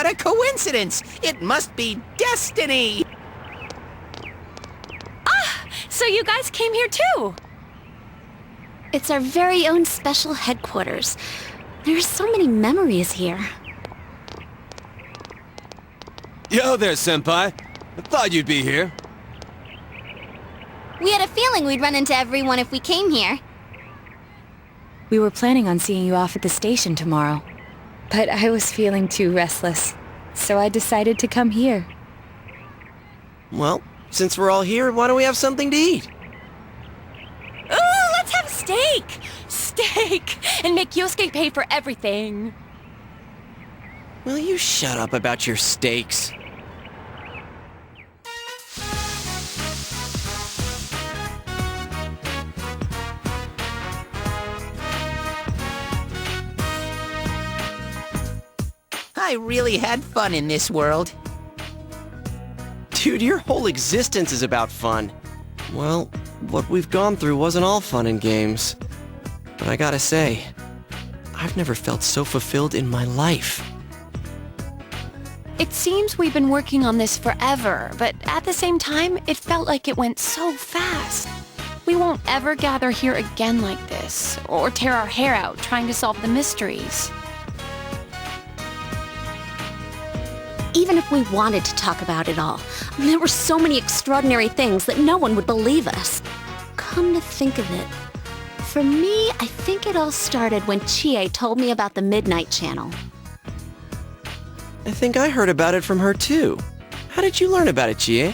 What a coincidence! It must be destiny! So you guys came here too? It's our very own special headquarters. There are so many memories here. Yo there, Senpai. I thought you'd be here. We had a feeling we'd run into everyone if we came here. We were planning on seeing you off at the station tomorrow. But I was feeling too restless, so I decided to come here. Well, since we're all here, why don't we have something to eat? Ooh, let's have steak! Steak! And make Yosuke pay for everything. Will you shut up about your steaks? I really had fun in this world. Dude, your whole existence is about fun. Well, what we've gone through wasn't all fun and games. But I gotta say, I've never felt so fulfilled in my life. It seems we've been working on this forever, but at the same time, it felt like it went so fast. We won't ever gather here again like this, or tear our hair out trying to solve the mysteries. Even if we wanted to talk about it all, there were so many extraordinary things that no one would believe us. Come to think of it, for me, I think it all started when Chie told me about the Midnight Channel. I think I heard about it from her too. How did you learn about it, Chie?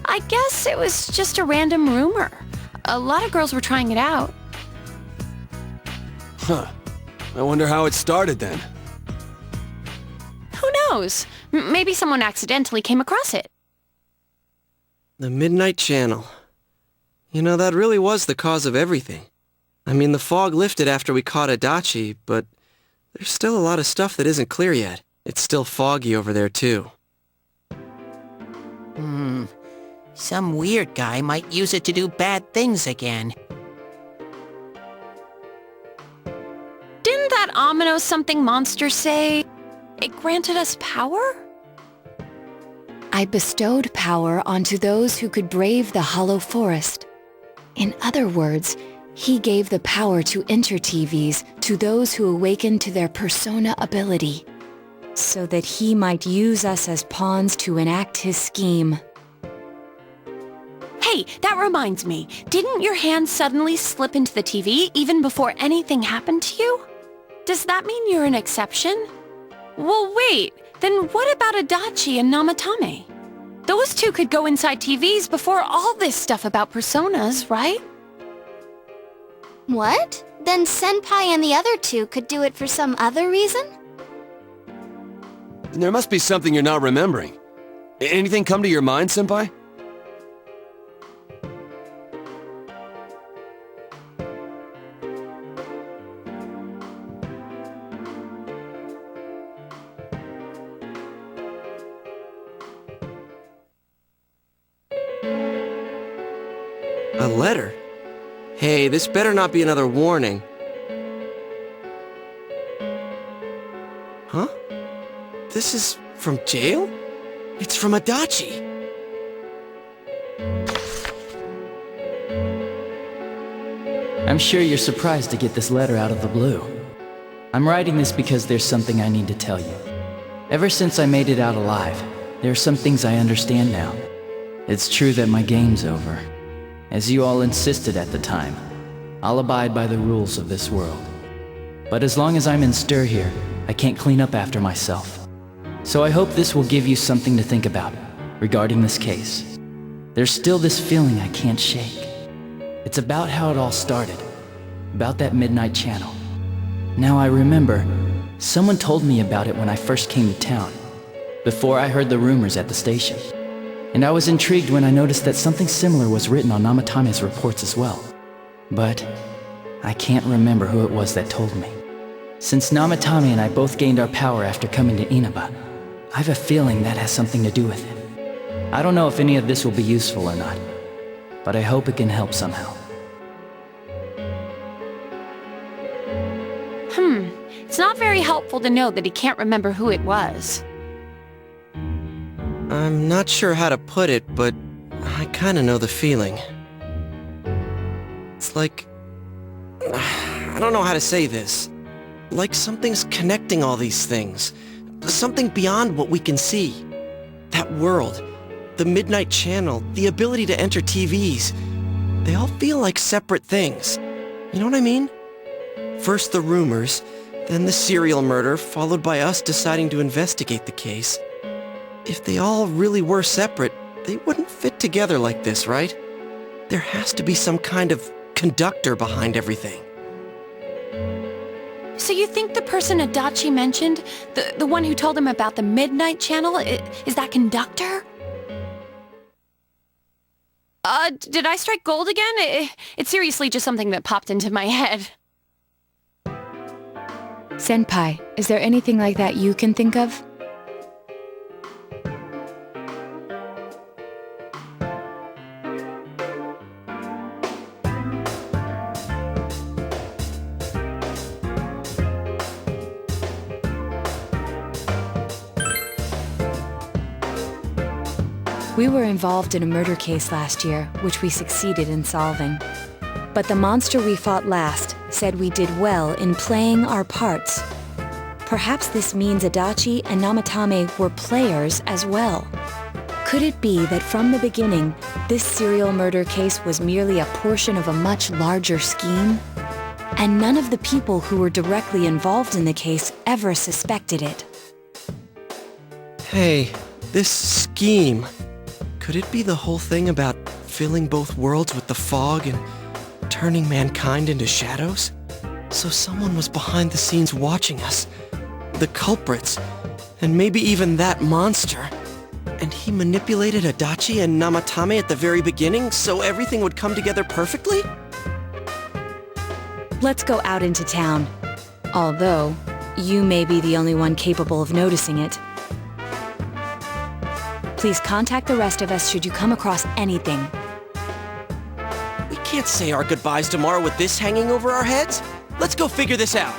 I guess it was just a random rumor. A lot of girls were trying it out. Huh. I wonder how it started then. Who knows? Maybe someone accidentally came across it. The Midnight Channel. You know, that really was the cause of everything. I mean, the fog lifted after we caught Adachi, but there's still a lot of stuff that isn't clear yet. It's still foggy over there, too. Some weird guy might use it to do bad things again. Didn't that ominous something monster say it granted us power? I bestowed power onto those who could brave the Hollow Forest. In other words, he gave the power to enter TVs to those who awakened to their persona ability, so that he might use us as pawns to enact his scheme. Hey, that reminds me. Didn't your hand suddenly slip into the TV even before anything happened to you? Does that mean you're an exception? Well, wait. Then what about Adachi and Namatame? Those two could go inside TVs before all this stuff about personas, right? What? Then Senpai and the other two could do it for some other reason? There must be something you're not remembering. Anything come to your mind, Senpai? A letter? Hey, this better not be another warning. Huh? This is from jail? It's from Adachi. I'm sure you're surprised to get this letter out of the blue. I'm writing this because there's something I need to tell you. Ever since I made it out alive, there are some things I understand now. It's true that my game's over. As you all insisted at the time, I'll abide by the rules of this world. But as long as I'm in stir here, I can't clean up after myself. So I hope this will give you something to think about regarding this case. There's still this feeling I can't shake. It's about how it all started, about that Midnight Channel. Now I remember, someone told me about it when I first came to town, before I heard the rumors at the station. And I was intrigued when I noticed that something similar was written on Namatame's reports as well. But I can't remember who it was that told me. Since Namatame and I both gained our power after coming to Inaba, I have a feeling that has something to do with it. I don't know if any of this will be useful or not, but I hope it can help somehow. It's not very helpful to know that he can't remember who it was. I'm not sure how to put it, but I kinda know the feeling. It's like... I don't know how to say this. Like something's connecting all these things. Something beyond what we can see. That world, the Midnight Channel, the ability to enter TVs. They all feel like separate things. You know what I mean? First the rumors, then the serial murder, followed by us deciding to investigate the case. If they all really were separate, they wouldn't fit together like this, right? There has to be some kind of conductor behind everything. So you think the person Adachi mentioned, the one who told him about the Midnight Channel, is that conductor? Did I strike gold again? It's seriously just something that popped into my head. Senpai, is there anything like that you can think of? We were involved in a murder case last year, which we succeeded in solving. But the monster we fought last said we did well in playing our parts. Perhaps this means Adachi and Namatame were players as well. Could it be that from the beginning, this serial murder case was merely a portion of a much larger scheme? And none of the people who were directly involved in the case ever suspected it. Hey, this scheme. Could it be the whole thing about filling both worlds with the fog and turning mankind into shadows? So someone was behind the scenes watching us. The culprits. And maybe even that monster. And he manipulated Adachi and Namatame at the very beginning so everything would come together perfectly? Let's go out into town. Although, you may be the only one capable of noticing it. Please contact the rest of us should you come across anything. We can't say our goodbyes tomorrow with this hanging over our heads. Let's go figure this out.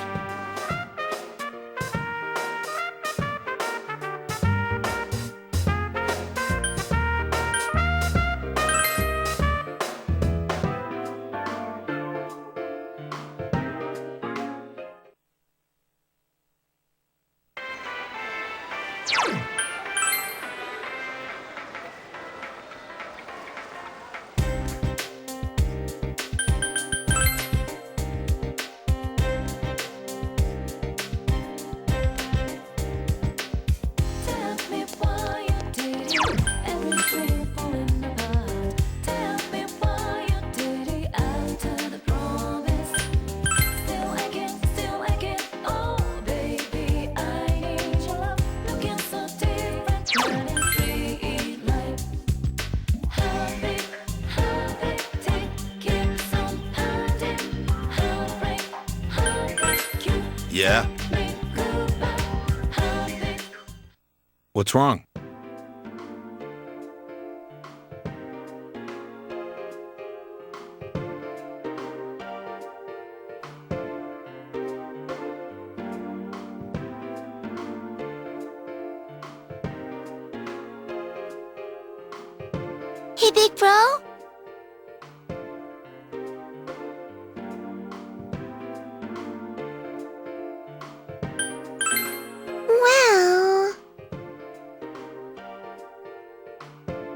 Yeah? What's wrong? Hey, big bro? Well...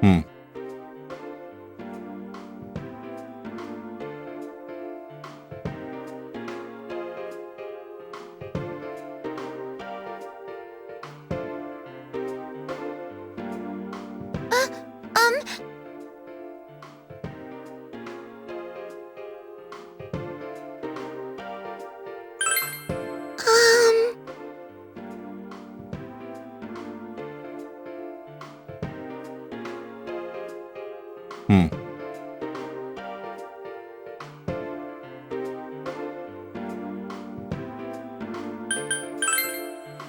Um...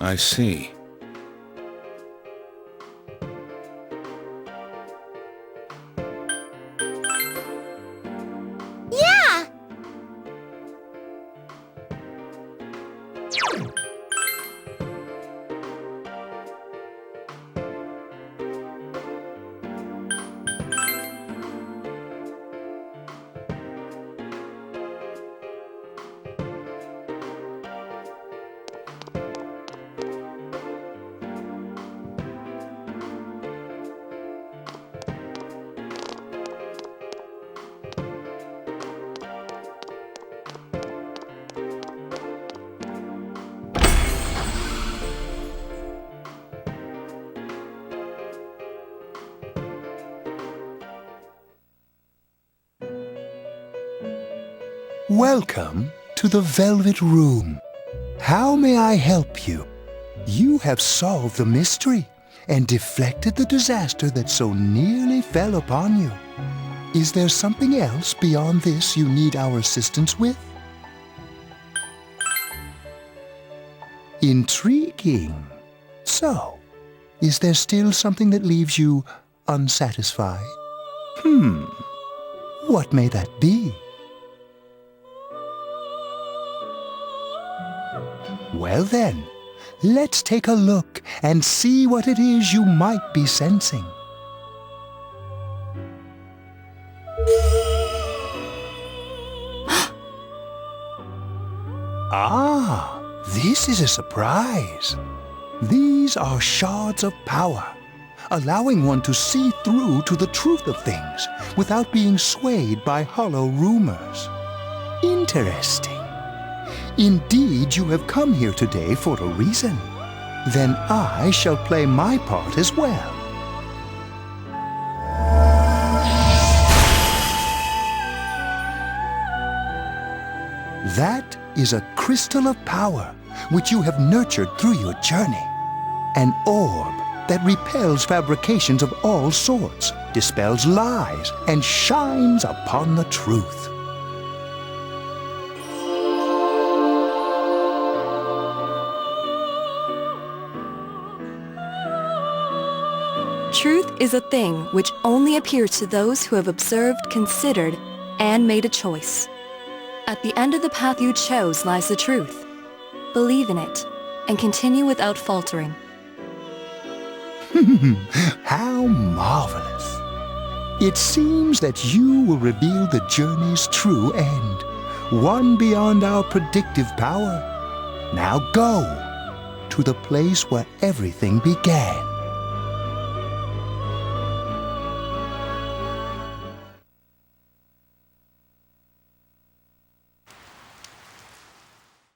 I see. Yeah! Welcome to the Velvet Room. How may I help you? You have solved the mystery and deflected the disaster that so nearly fell upon you. Is there something else beyond this you need our assistance with? Intriguing. So, is there still something that leaves you unsatisfied? What may that be? Well then, let's take a look and see what it is you might be sensing. Ah, this is a surprise. These are shards of power, allowing one to see through to the truth of things without being swayed by hollow rumors. Interesting. Indeed, you have come here today for a reason. Then I shall play my part as well. That is a crystal of power which you have nurtured through your journey. An orb that repels fabrications of all sorts, dispels lies, and shines upon the truth. Truth is a thing which only appears to those who have observed, considered, and made a choice. At the end of the path you chose lies the truth. Believe in it, and continue without faltering. How marvelous! It seems that you will reveal the journey's true end, one beyond our predictive power. Now go to the place where everything began.